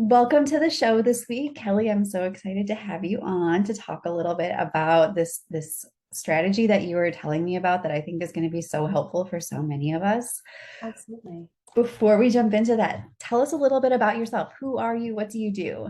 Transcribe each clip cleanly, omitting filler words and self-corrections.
Welcome to the show this week, Kelly. I'm so excited to have you on to talk a little bit about this strategy that you were telling me about that I think is going to be so helpful for so many of us. Absolutely. Before we jump into that, tell us a little bit about yourself. Who are you? What do you do?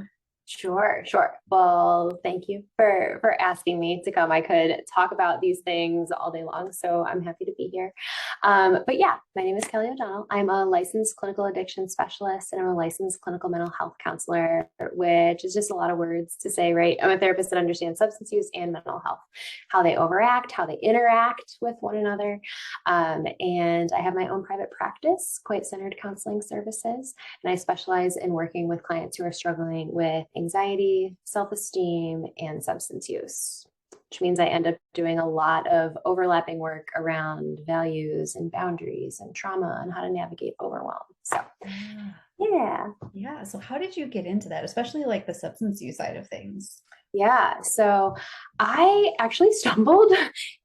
Sure, sure. Well, thank you for asking me to come. I could talk about these things all day long, so I'm happy to be here. But yeah, my name is Kelly O'Donnell. I'm a licensed clinical addiction specialist and I'm a licensed clinical mental health counselor, which is just a lot of words to say, right? I'm a therapist that understands substance use and mental health, how they overact, how they interact with one another. And I have my own private practice, Quite Centered Counseling Services, and I specialize in working with clients who are struggling with anxiety, self-esteem, and substance use, which means I end up doing a lot of overlapping work around values and boundaries and trauma and how to navigate overwhelm. So, Yeah. yeah. Yeah. So how did you get into that, especially like the substance use side of things? Yeah. So I actually stumbled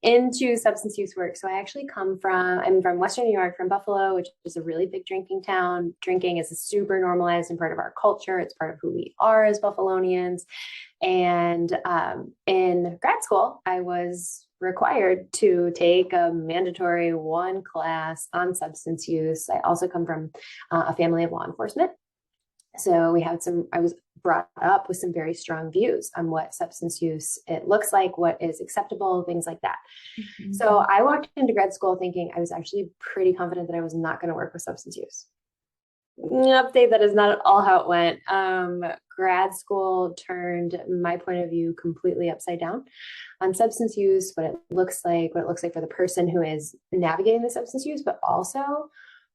into substance use work. So I'm from Western New York, from Buffalo, which is a really big drinking town. Drinking is a super normalized and part of our culture. It's part of who we are as Buffalonians. And in grad school, I was required to take a mandatory one class on substance use. I also come from a family of law enforcement. So I was brought up with some very strong views on what substance use it looks like, what is acceptable, things like that. Mhm. So I walked into grad school thinking I was actually pretty confident that I was not going to work with substance use. Update, that is not at all how it went. Grad school turned my point of view completely upside down on substance use, what it looks like for the person who is navigating the substance use, but also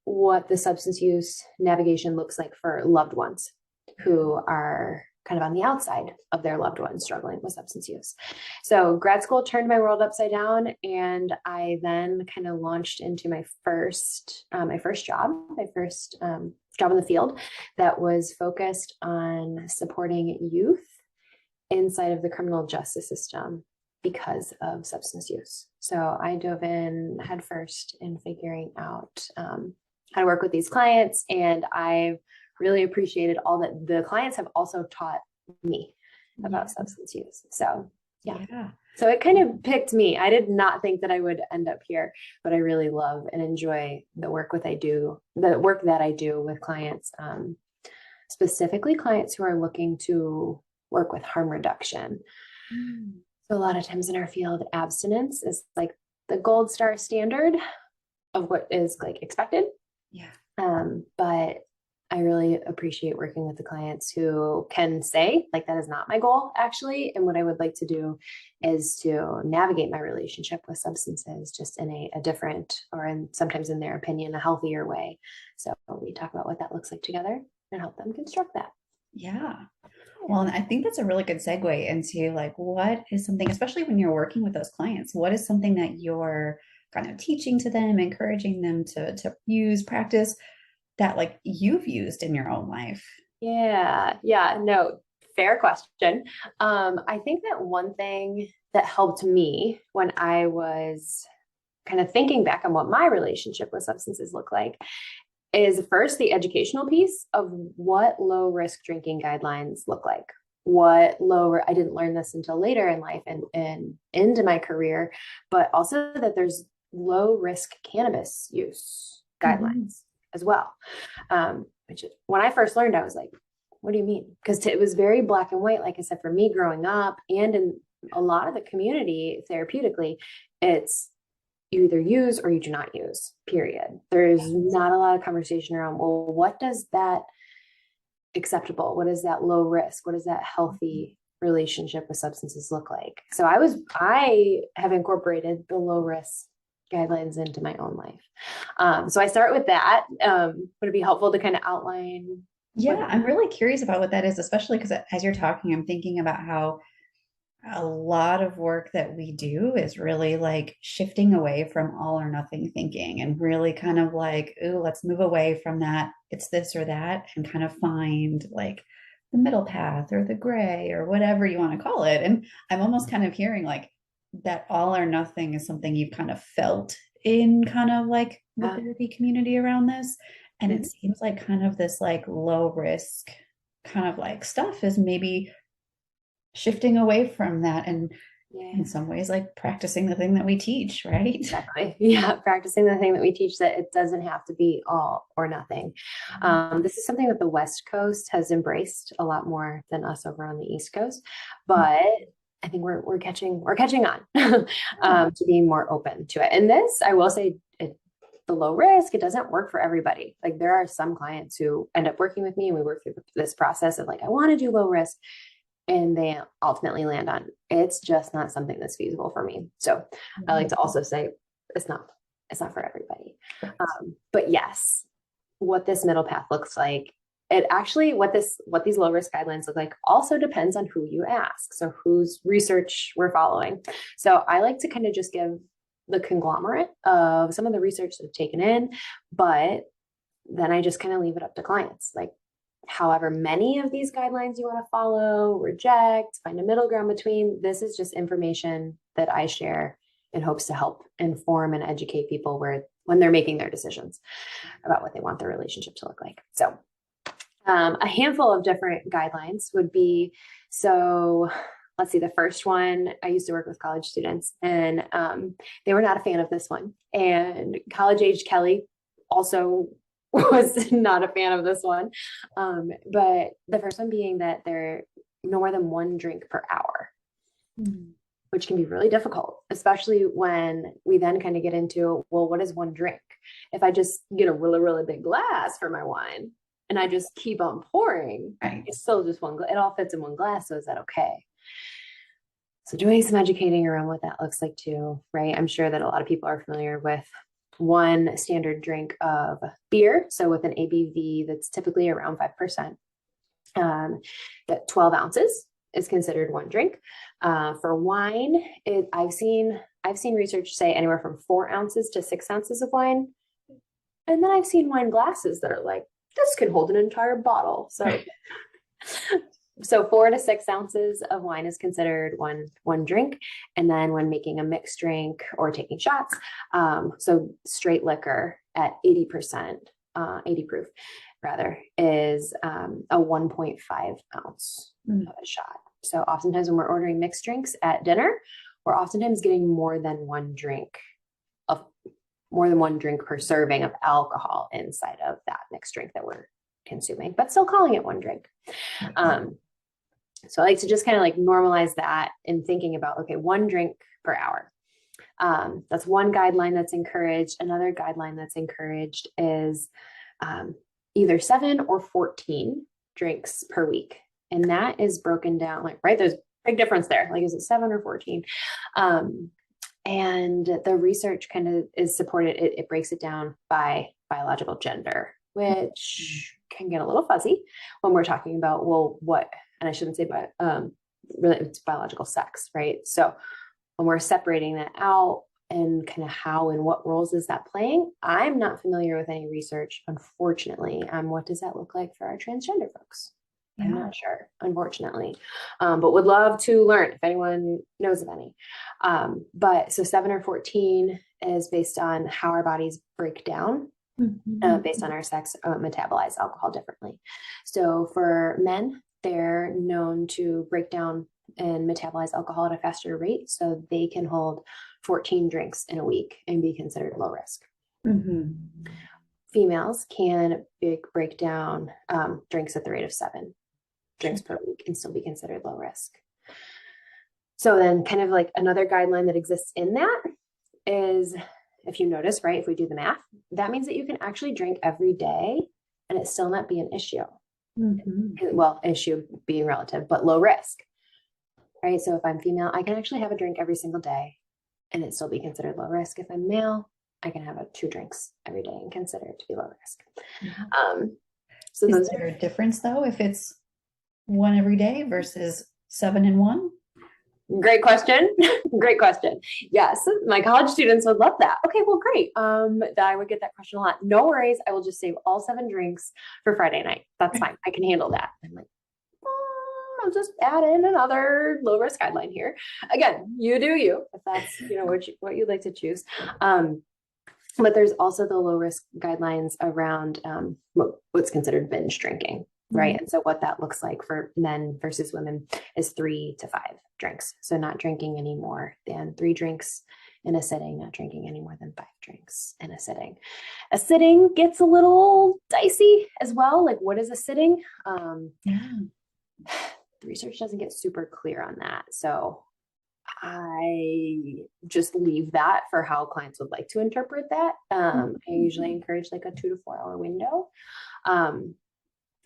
what the substance use navigation looks like for loved ones who are kind of on the outside of their loved ones struggling with substance use. So grad school turned my world upside down, and I then kind of launched into my first job in the field that was focused on supporting youth inside of the criminal justice system because of substance use. So I dove in headfirst in figuring out how to work with these clients, and I've really appreciated all that the clients have also taught me about Yeah. substance use. So yeah. Yeah. So it kind of picked me. I did not think that I would end up here, but I really love and enjoy the work that I do with clients, specifically clients who are looking to work with harm reduction. Mm. So a lot of times in our field, abstinence is like the gold star standard of what is like expected. Yeah. But I really appreciate working with the clients who can say, like, that is not my goal, actually. And what I would like to do is to navigate my relationship with substances just in a different, or sometimes in their opinion, a healthier way. So we talk about what that looks like together and help them construct that. Yeah. Well, and Yeah. I think that's a really good segue into like what is something, especially when you're working with those clients, what is something that you're kind of teaching to them, encouraging them to use, practice that like you've used in your own life? Yeah, yeah, no, fair question. I think that one thing that helped me when I was kind of thinking back on what my relationship with substances looked like is first the educational piece of what low risk drinking guidelines look like. I didn't learn this until later in life and into my career, but also that there's low risk cannabis use Mhm. guidelines as well. Which when I first learned, I was like, what do you mean? Because it was very black and white, like I said, for me growing up and in a lot of the community therapeutically, it's you either use or you do not use, period. There's not a lot of conversation around, well, what does that acceptable? What is that low risk? What does that healthy relationship with substances look like? So I have incorporated the low risk guidelines into my own life. So I start with that. Would it be helpful to kind of outline Yeah, what? I'm really curious about what that is, especially because as you're talking, I'm thinking about how a lot of work that we do is really like shifting away from all or nothing thinking and really kind of like, ooh, let's move away from that. It's this or that and kind of find like the middle path or the gray or whatever you want to call it. And I'm almost kind of hearing like that all or nothing is something you've kind of felt in kind of like the Uh, therapy community around this. And it mhm. seems like kind of this like low risk kind of like stuff is maybe shifting away from that and Yeah. in some ways like practicing the thing that we teach, right? Exactly. Yeah. Practicing the thing that we teach, that it doesn't have to be all or nothing. This is something that the West Coast has embraced a lot more than us over on the East Coast, but I think we're catching on to being more open to it. And this, I will say, the low risk, it doesn't work for everybody. Like there are some clients who end up working with me and we work through this process of like, I want to do low risk, and they ultimately land on it's just not something that's feasible for me. So I like to also say it's not for everybody. But yes, what this middle path looks like, it actually, what these low risk guidelines look like also depends on who you ask. So whose research we're following. So I like to kind of just give the conglomerate of some of the research that I've taken in, but then I just kind of leave it up to clients. Like, however many of these guidelines you want to follow, reject, find a middle ground between, this is just information that I share in hopes to help inform and educate people when they're making their decisions about what they want their relationship to look like. So a handful of different guidelines would be, so let's see, the first one, I used to work with college students and they were not a fan of this one. And college age Kelly also was not a fan of this one. But the first one being that they're no more than 1 drink per hour, which can be really difficult, especially when we then kind of get into, well, what is 1 drink? If I just get a really, really big glass for my wine and I just keep on pouring, it's still just one, it all fits in 1 glass. So is that okay? So doing some educating around what that looks like too, right? I'm sure that a lot of people are familiar with 1 standard drink of beer. So with an ABV that's typically around 5%, that 12 ounces is considered 1 drink. For wine, I've seen research say anywhere from 4 ounces to 6 ounces of wine. And then I've seen wine glasses that are like, this can hold an entire bottle. So 4 to 6 ounces of wine is considered one drink. And then when making a mixed drink or taking shots, so straight liquor at 80%, 80 proof rather, is a 1.5 ounce of a shot. So oftentimes when we're ordering mixed drinks at dinner, we're oftentimes getting more than one drink per serving of alcohol inside of that mixed drink that we're consuming, but still calling it 1 drink. So I like to just kind of like normalize that in thinking about, okay, 1 drink per hour. That's one guideline that's encouraged. Another guideline that's encouraged is either 7 or 14 drinks per week. And that is broken down, like, right, there's a big difference there. Like, is it 7 or 14? And the research kind of is supported. It breaks it down by biological gender, which can get a little fuzzy when we're talking about, well, what, and I shouldn't say, but really it's biological sex, right? So when we're separating that out and kind of how and what roles is that playing, I'm not familiar with any research, unfortunately. What does that look like for our transgender folks? Yeah. I'm not sure, unfortunately, but would love to learn if anyone knows of any. But so 7 or 14 is based on how our bodies break down. Based on our sex, metabolize alcohol differently. So for men, they're known to break down and metabolize alcohol at a faster rate, so they can hold 14 drinks in a week and be considered low risk. Females can break down drinks at the rate of 7 drinks per week and still be considered low risk. So then kind of like another guideline that exists in that is, if you notice, right, if we do the math, that means that you can actually drink every day and it still not be an issue. Well, issue being relative, but low risk, right? So if I'm female, I can actually have a drink every single day and it still be considered low risk. If I'm male, I can have 2 drinks every day and consider it to be low risk. So is there a difference though if it's 1 every day versus 7 in 1? Great question. Great question. Yes, my college students would love that. Okay, well, great. I would get that question a lot. No worries. I will just save all 7 drinks for Friday night. That's fine. I can handle that. I'm like, I'll just add in another low risk guideline here. Again, you do you, if that's what you'd like to choose. But there's also the low risk guidelines around what's considered binge drinking. right? And so what that looks like for men versus women is 3 to 5 drinks. So not drinking any more than 3 drinks in a sitting, not drinking any more than 5 drinks in a sitting. A sitting gets a little dicey as well. Like, what is a sitting? Yeah. The research doesn't get super clear on that. So I just leave that for how clients would like to interpret that. I usually encourage like a 2 to 4 hour window.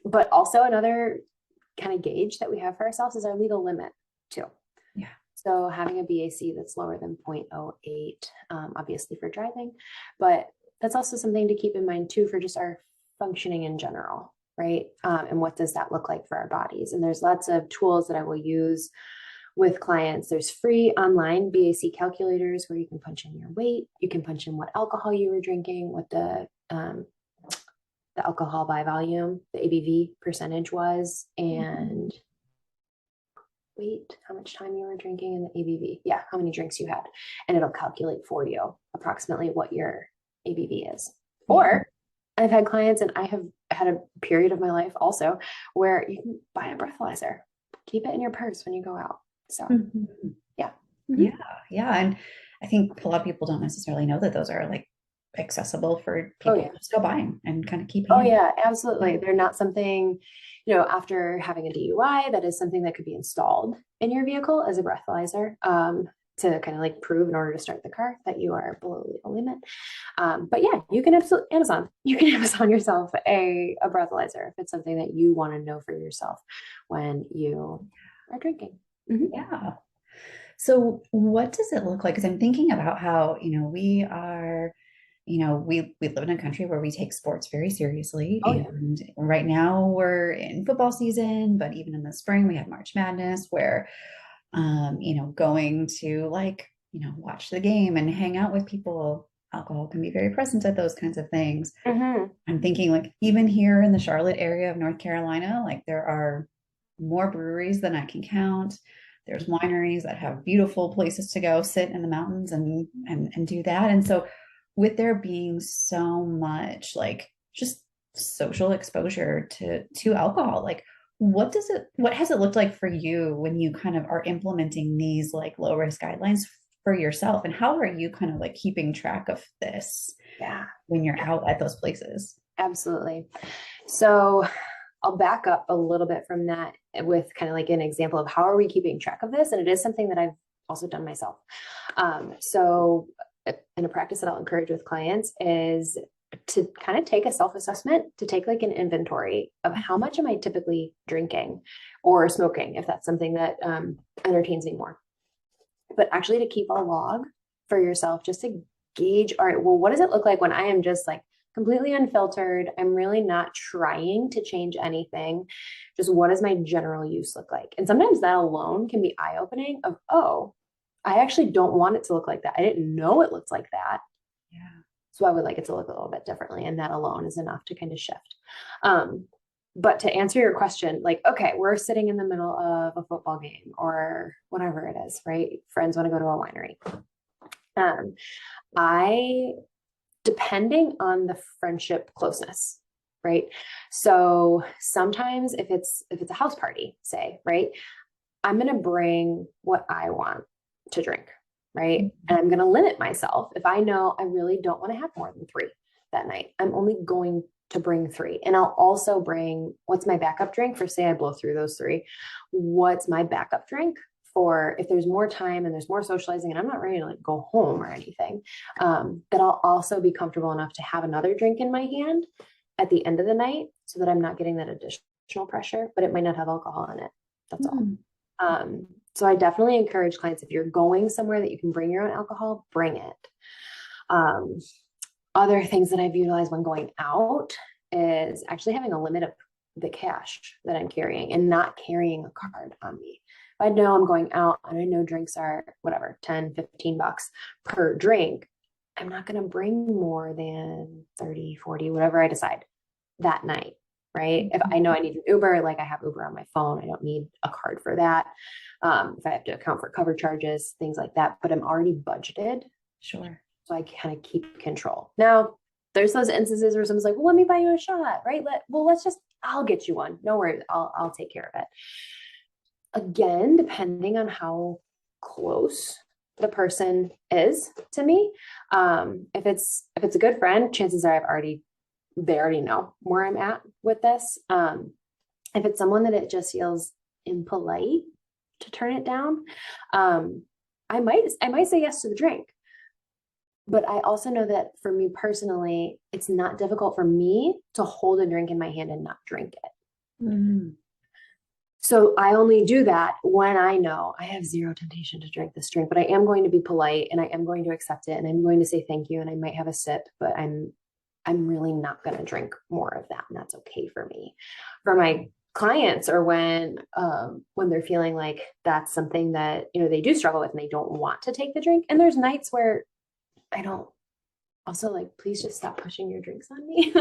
But also another kind of gauge that we have for ourselves is our legal limit too. Yeah. So having a BAC that's lower than 0.08, obviously for driving, but that's also something to keep in mind too for just our functioning in general, right? And what does that look like for our bodies? And there's lots of tools that I will use with clients. There's free online BAC calculators where you can punch in your weight, you can punch in what alcohol you were drinking, what the alcohol by volume, the ABV percentage was, and weight, how much time you were drinking, and the ABV. Yeah, how many drinks you had. And it'll calculate for you approximately what your ABV is. Or I've had clients, and I have had a period of my life also where you can buy a breathalyzer, keep it in your purse when you go out. So, yeah. Yeah. Yeah. And I think a lot of people don't necessarily know that those are like accessible for people to just go buy and kind of keep Oh, handy. yeah, absolutely. They're not something, after having a DUI, that is something that could be installed in your vehicle as a breathalyzer to kind of like prove in order to start the car that you are below legal limit. But yeah, you can You can Amazon yourself a breathalyzer if it's something that you want to know for yourself when you are drinking. Yeah. So what does it look like? Because I'm thinking about how, we are, we live in a country where we take sports very seriously. Oh, yeah. And right now we're in football season, but even in the spring we have March Madness where, going to watch the game and hang out with people, alcohol can be very present at those kinds of things. I'm thinking like even here in the Charlotte area of North Carolina, like there are more breweries than I can count. There's wineries that have beautiful places to go sit in the mountains and do that. And so with there being so much like just social exposure to alcohol, like what has it looked like for you when you kind of are implementing these like low risk guidelines for yourself, and how are you kind of like keeping track of this when you're out at those places? Absolutely. So I'll back up a little bit from that with kind of like an example of how are we keeping track of this? And it is something that I've also done myself. So in a practice that I'll encourage with clients is to kind of take a self-assessment, to take like an inventory of how much am I typically drinking or smoking, if that's something that entertains me more. But actually to keep a log for yourself, just to gauge, all right, well, what does it look like when I am just like completely unfiltered? I'm really not trying to change anything. Just what does my general use look like? And sometimes that alone can be eye-opening of, oh, I actually don't want it to look like that. I didn't know it looked like that. Yeah. So I would like it to look a little bit differently. And that alone is enough to kind of shift. But to answer your question, like, okay, we're sitting in the middle of a football game or whatever it is, right? Friends want to go to a winery. Depending on the friendship closeness, right? So sometimes if it's a house party, say, right, I'm going to bring what I want to drink, right? And I'm going to limit myself. If I know I really don't want to have more than 3 that night, I'm only going to bring 3. And I'll also bring, what's my backup drink for, say I blow through those 3, what's my backup drink for if there's more time and there's more socializing and I'm not ready to like go home or anything, that I'll also be comfortable enough to have another drink in my hand at the end of the night so that I'm not getting that additional pressure, but it might not have alcohol in it. That's all. So I definitely encourage clients, if you're going somewhere that you can bring your own alcohol, bring it. Other things that I've utilized when going out is actually having a limit of the cash that I'm carrying and not carrying a card on me. If I know I'm going out and I know drinks are whatever, 10, $15 per drink, I'm not going to bring more than 30, 40, whatever I decide that night, right? If I know I need an Uber, like I have Uber on my phone, I don't need a card for that. If I have to account for cover charges, things like that, but I'm already budgeted. Sure. So I kind of keep control. Now, there's those instances where someone's like, well, let me buy you a shot, right? Let's just I'll get you one. No worries. I'll take care of it. Again, depending on how close the person is to me. If it's a good friend, chances are they already know where I'm at with this. If it's someone that it just feels impolite to turn it down, I might say yes to the drink. But I also know that for me personally, it's not difficult for me to hold a drink in my hand and not drink it. Mm-hmm. So I only do that when I know I have zero temptation to drink this drink, but I am going to be polite and I am going to accept it and I'm going to say thank you and I might have a sip, but I'm really not going to drink more of that, and that's okay for me. For my clients, or when they're feeling like that's something that they do struggle with and they don't want to take the drink, and there's nights where I don't. Also, like, please just stop pushing your drinks on me.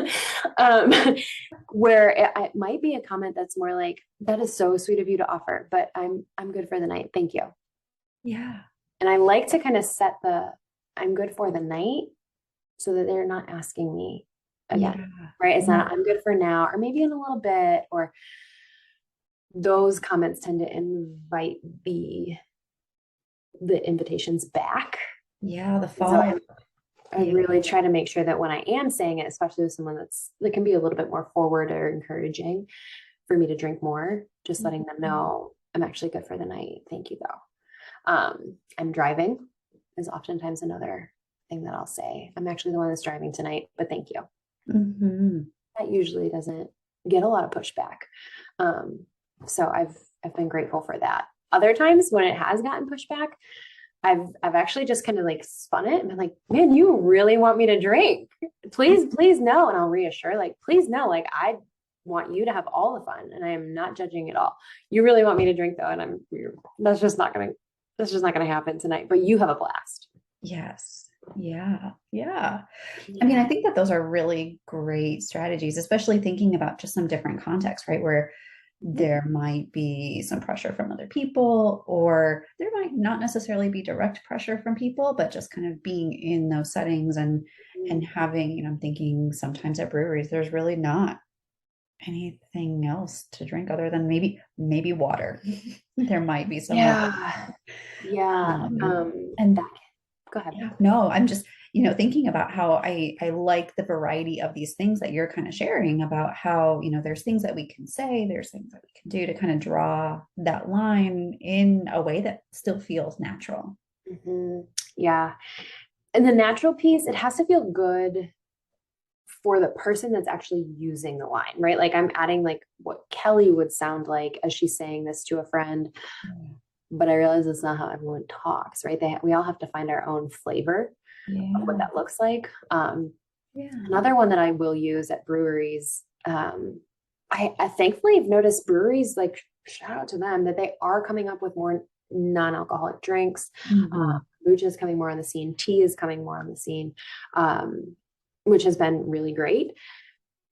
Where it might be a comment that's more like, that is so sweet of you to offer, but I'm good for the night. Thank you. Yeah. And I like to kind of set I'm good for the night so that they're not asking me again, right? It's not, I'm good for now, or maybe in a little bit, or those comments tend to invite the invitations back. Yeah. The follow. I really try to make sure that when I am saying it, especially with someone that can be a little bit more forward or encouraging for me to drink more, just letting them know I'm actually good for the night. Thank you though. I'm driving is oftentimes another thing that I'll say. I'm actually the one that's driving tonight, but thank you. Mm-hmm. That usually doesn't get a lot of pushback. So I've been grateful for that. Other times when it has gotten pushback, I've actually just kind of like spun it and been like, man, you really want me to drink? Please no. And I'll reassure, like, please no, like, I want you to have all the fun and I am not judging at all. You really want me to drink though. And that's just not going to happen tonight, but you have a blast. Yes. Yeah. Yeah. I mean, I think that those are really great strategies, especially thinking about just some different contexts, right? Where there might be some pressure from other people, or there might not necessarily be direct pressure from people, but just kind of being in those settings and having, I'm thinking sometimes at breweries, there's really not anything else to drink other than maybe water. There might be some water. And go ahead. Yeah, no, I'm just, thinking about how I like the variety of these things that you're kind of sharing about how, there's things that we can say, there's things that we can do to kind of draw that line in a way that still feels natural. Mm-hmm. Yeah. And the natural piece, it has to feel good for the person that's actually using the line, right? Like, I'm adding like what Kelly would sound like as she's saying this to a friend, but I realize it's not how everyone talks, right? We all have to find our own flavor of what that looks like. Another one that I will use at breweries, I thankfully have noticed breweries, like, shout out to them, that they are coming up with more non-alcoholic drinks. Kombucha is coming more on the scene. Tea is coming more on the scene, which has been really great.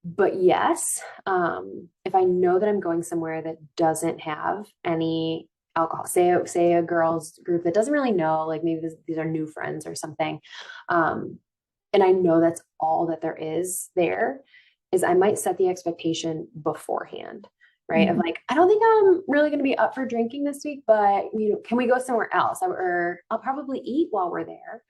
But yes, if I know that I'm going somewhere that doesn't have any alcohol, say a girls group that doesn't really know, like maybe these are new friends or something, and I know that's all that there is, I might set the expectation beforehand, right? Of like, I don't think I'm really going to be up for drinking this week, but can we go somewhere else? Or I'll probably eat while we're there,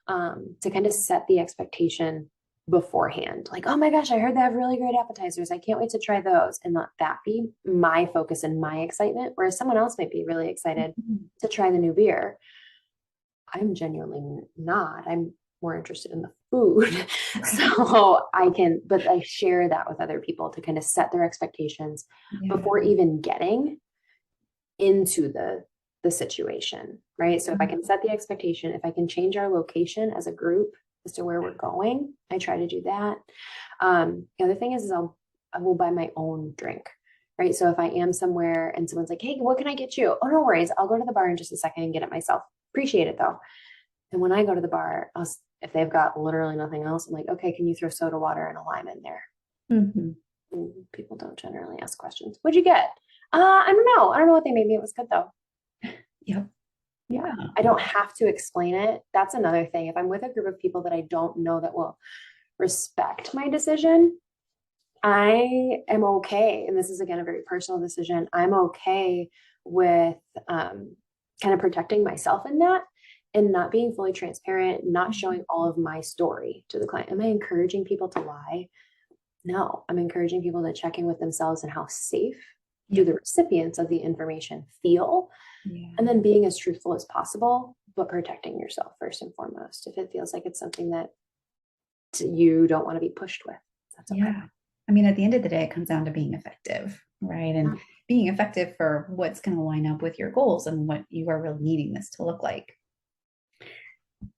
to kind of set the expectation beforehand. Like, oh my gosh, I heard they have really great appetizers. I can't wait to try those. And let that be my focus and my excitement, whereas someone else might be really excited to try the new beer. I'm genuinely not. I'm more interested in the food. So but I share that with other people to kind of set their expectations before even getting into the situation, right? So if I can set the expectation, if I can change our location as a group as to where we're going, I try to do that. The other thing is I will buy my own drink, right? So if I am somewhere and someone's like, hey, what can I get you? Oh, no worries. I'll go to the bar in just a second and get it myself. Appreciate it though. And when I go to the bar, if they've got literally nothing else, I'm like, okay, can you throw soda water and a lime in there? People don't generally ask questions. What'd you get? I don't know. I don't know what they made me. It was good though. Yep. Yeah. I don't have to explain it. That's another thing. If I'm with a group of people that I don't know that will respect my decision, I am okay, and this is again a very personal decision. I'm okay with kind of protecting myself in that and not being fully transparent, not showing all of my story to the client. Am I encouraging people to lie? No, I'm encouraging people to check in with themselves and how safe do Yeah. the recipients of the information feel, and Yeah. then being as truthful as possible, but protecting yourself first and foremost. If it feels like it's something that you don't want to be pushed with, that's okay. Yeah. I mean, at the end of the day, it comes down to being effective, right? And being effective for what's going to line up with your goals and what you are really needing this to look like.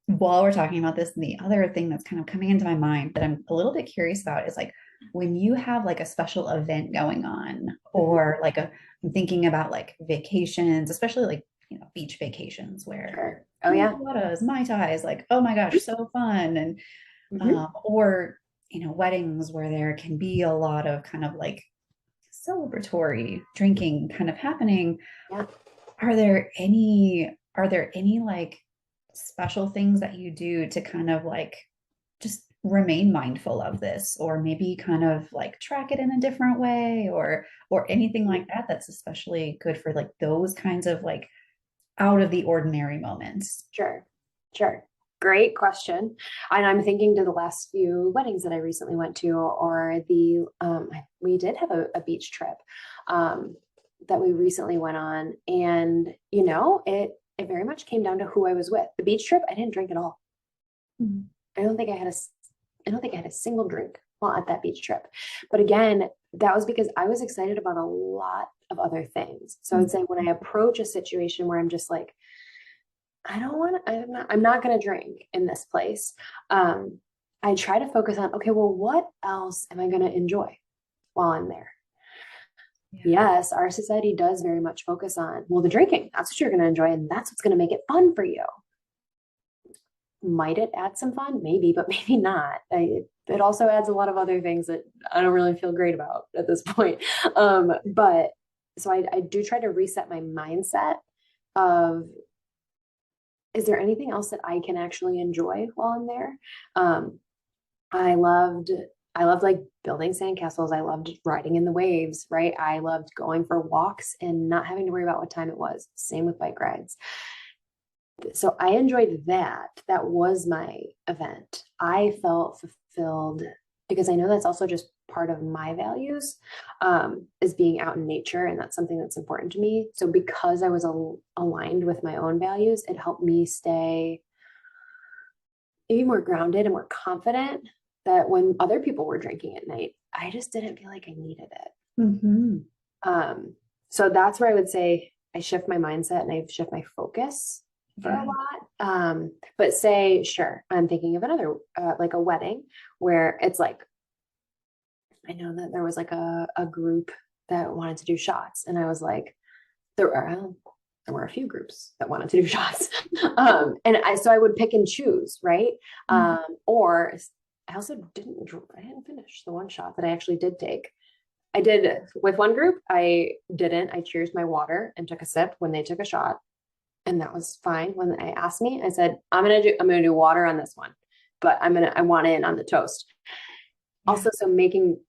While we're talking about this, the other thing that's kind of coming into my mind that I'm a little bit curious about is like when you have like a special event going on, Mhm. or like I'm thinking about like vacations, especially like, beach vacations where Sure. Oh pina yeah. coladas, mai tais, like, oh my gosh, so fun. And Mm-hmm. or weddings where there can be a lot of kind of like celebratory drinking kind of happening. Yeah. Are there any like special things that you do to kind of like just remain mindful of this, or maybe kind of like track it in a different way, or anything like that that's especially good for like those kinds of like out of the ordinary moments? Sure. Sure. Great question. And I'm thinking to the last few weddings that I recently went to, or we did have a beach trip um, that we recently went on. And, it very much came down to who I was with. The beach trip, I didn't drink at all. Mhm. I don't think I had I don't think I had a single drink while at that beach trip. But again, that was because I was excited about a lot of other things. So I would say when I approach a situation where I'm just like, I don't want to, I'm not going to drink in this place. I try to focus on, okay, well, what else am I going to enjoy while I'm there? Yeah. Yes, our society does very much focus on, well, the drinking, that's what you're going to enjoy. And that's what's going to make it fun for you. Might it add some fun? Maybe, but maybe not. It also adds a lot of other things that I don't really feel great about at this point. But so I do try to reset my mindset of, is there anything else that I can actually enjoy while I'm there? Um, I loved I loved like building sandcastles. I loved riding in the waves, right? I loved going for walks and not having to worry about what time it was. Same with bike rides. So I enjoyed that. That was my event. I felt fulfilled because I know that's also just part of my values, is being out in nature, and that's something that's important to me. So because I was aligned with my own values, it helped me stay maybe more grounded and more confident that when other people were drinking at night, I just didn't feel like I needed it. Hmm. Um, so that's where I would say I shift my mindset and I shift my focus for a Yeah. lot. But say, sure, I'm thinking of another, like a wedding where it's like, I know that there was like a group that wanted to do shots. And I was like, there were a few groups that wanted to do shots. So I would pick and choose, right? Mhm. Or I also I didn't finish the one shot that I actually did take. I did with one group. I cheersed my water and took a sip when they took a shot, and that was fine. When they asked me, I said, I'm gonna do water on this one, but I want in on the toast. Yeah. Also, so making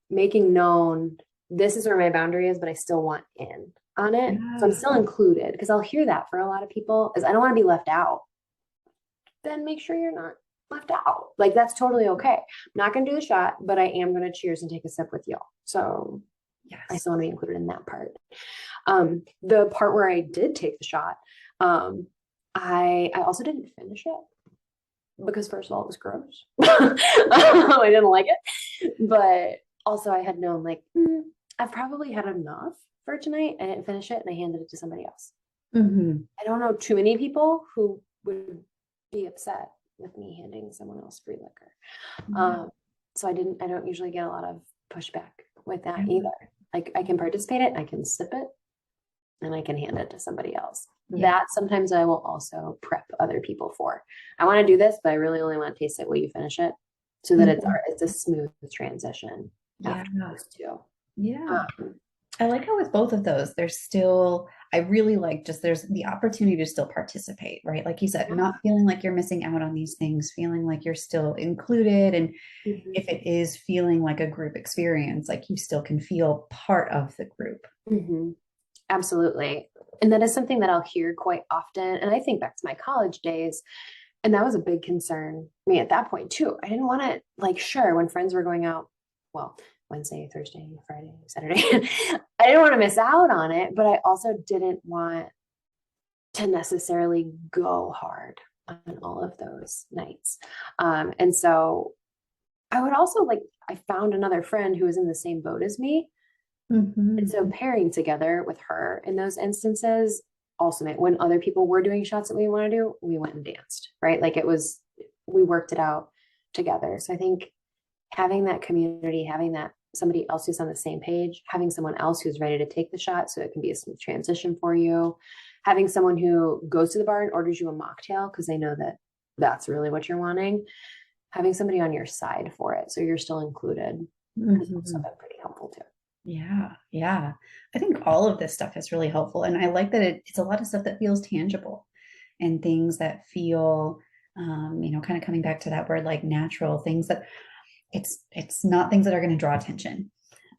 known this is where my boundary is, but I still want in on it. So I'm Yeah. still included, because I'll hear that for a lot of people is I don't want to be left out. Then make sure you're not left out. Like that's totally okay. I'm not gonna do the shot, but I am gonna cheers and take a sip with y'all. So I Yes. still want to be included in that part. The part where I did take the shot, I also didn't finish it because first of all it was gross. I didn't like it, but also I had known like I've probably had enough for tonight. I didn't finish it and I handed it to somebody else. Hmm. I don't know too many people who would be upset with me handing someone else free liquor. Yeah. Um, so I don't usually get a lot of pushback with that Yeah. either. Like I can participate it, I can sip it, and I can hand it to somebody else. Yeah. That sometimes I will also prep other people for. I want to do this, but I really only want to taste it. Will you finish it? So that Mhm. it's a smooth transition Yeah. after those two. Yeah. I like how with both of those, there's still, I really like just there's the opportunity to still participate, right? Like you said, not feeling like you're missing out on these things, feeling like you're still included. And Mhm. if it is feeling like a group experience, like you still can feel part of the group. Hmm. Absolutely. And that is something that I'll hear quite often. And I think back to my college days, and that was a big concern for me at that point too. I didn't want to, like, sure, when friends were going out, well, Wednesday, Thursday, Friday, Saturday, I didn't want to miss out on it, but I also didn't want to necessarily go hard on all of those nights. And so I would also like, I found another friend who was in the same boat as me. And Mhm. so pairing together with her in those instances also meant when other people were doing shots that we want to do, we went and danced, right? Like it was, we worked it out together. So I think having that community, having that somebody else who's on the same page, having someone else who's ready to take the shot so it can be a smooth transition for you, having someone who goes to the bar and orders you a mocktail because they know that that's really what you're wanting, having somebody on your side for it so you're still included has also Mhm. been pretty helpful too. Yeah, yeah. I think all of this stuff is really helpful. And I like that it's a lot of stuff that feels tangible and things that feel, kind of coming back to that word like natural things that it's not things that are going to draw attention.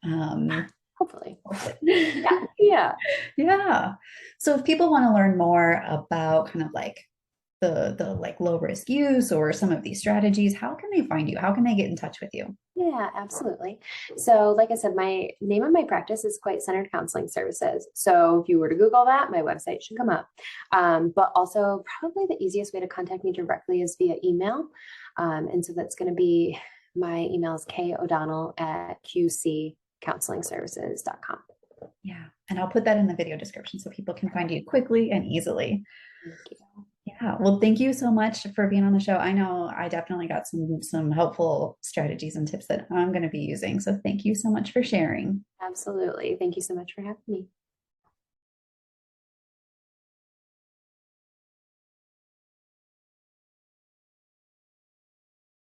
Um, Hopefully. hopefully. Yeah. Yeah. Yeah. So if people want to learn more about kind of like the like low risk use or some of these strategies, how can they find you? How can they get in touch with you? Yeah, absolutely. So, like I said, my name of my practice is Quite Centered Counseling Services. So, if you were to Google that, my website should come up. But also, probably the easiest way to contact me directly is via email. And so that's going to be my email is kodonnell at qccounselingservices.com. Yeah. And I'll put that in the video description so people can find you quickly and easily. Thank you. Yeah. Well, thank you so much for being on the show. I know I definitely got some helpful strategies and tips that I'm going to be using. So thank you so much for sharing. Absolutely. Thank you so much for having me.